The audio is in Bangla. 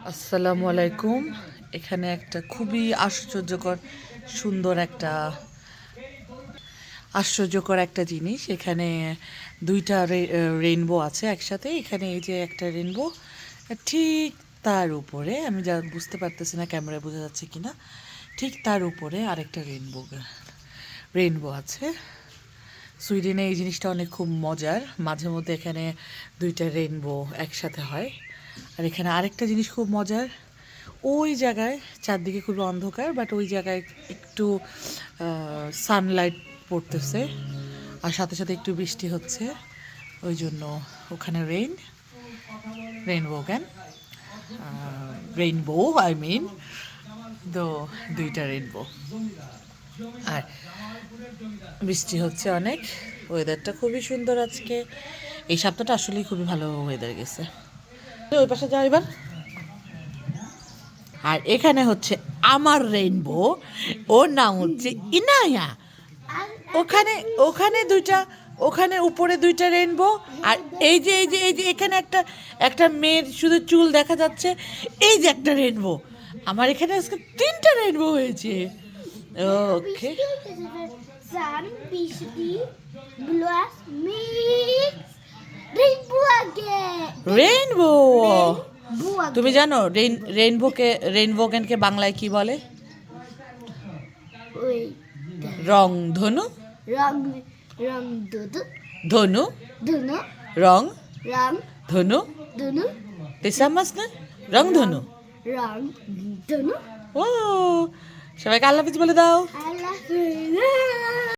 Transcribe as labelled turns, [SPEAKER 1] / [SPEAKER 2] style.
[SPEAKER 1] আসসালামু আলাইকুম। এখানে একটা খুবই আশ্চর্যকর একটা জিনিস। এখানে দুইটা রেইনবো আছে একসাথে। এখানে এই যে একটা রেইনবো, ঠিক তার উপরে আমি যা বুঝতে পারতেছি না ক্যামেরায় বোঝা যাচ্ছে কিনা, ঠিক তার উপরে আরেকটা রেইনবো আছে। সুইডেনে এই জিনিসটা অনেক খুব মজার। মাঝে মধ্যে এখানে দুইটা রেইনবো একসাথে হয়। আর এখানে আরেকটা জিনিস খুব মজার, ওই জায়গায় চারদিকে খুবই অন্ধকার, বাট ওই জায়গায় একটু সানলাইট পড়তেছে আর সাথে সাথে একটু বৃষ্টি হচ্ছে। ওই জন্য ওখানে রেইনবো কেন রেইনবো আই মিন তো দুইটা রেইনবো। আর বৃষ্টি হচ্ছে অনেক। ওয়েদারটা খুবই সুন্দর আজকে। এই সপ্তাহটা আসলেই খুবই ভালো ওয়েদার গেছে। ওই পাশে যাও এবার। আর এখানে হচ্ছে আমার রেইনবো, ওর নাম হচ্ছে ইনায়া। ওখানে ওখানে দুইটা, ওখানে উপরে দুইটা রেইনবো। আর এই যে এখানে একটা একটা মেয়ের শুধু চুল দেখা যাচ্ছে। এই যে একটা রেইনবো। আমার এখানে আজকে তিনটা রেইনবো হয়েছে। ওকে,
[SPEAKER 2] Sun, bishti, glass, mix, rainbow again.
[SPEAKER 1] Rainbow.
[SPEAKER 2] Rainbow again.
[SPEAKER 1] তুমি জানো রেইনবোকে বাংলায় কি বলে?
[SPEAKER 2] Wait.
[SPEAKER 1] রং ধনু।
[SPEAKER 2] Rang, rang, dudu,
[SPEAKER 1] ধনু,
[SPEAKER 2] dunu,
[SPEAKER 1] রং
[SPEAKER 2] rang,
[SPEAKER 1] ধনু।
[SPEAKER 2] dunu,
[SPEAKER 1] তেসামাস না, রং ধনু।
[SPEAKER 2] rang, dunu.
[SPEAKER 1] ও, সবাইকে আল্লাহ হাফেজ বলে দাও।
[SPEAKER 2] I love you.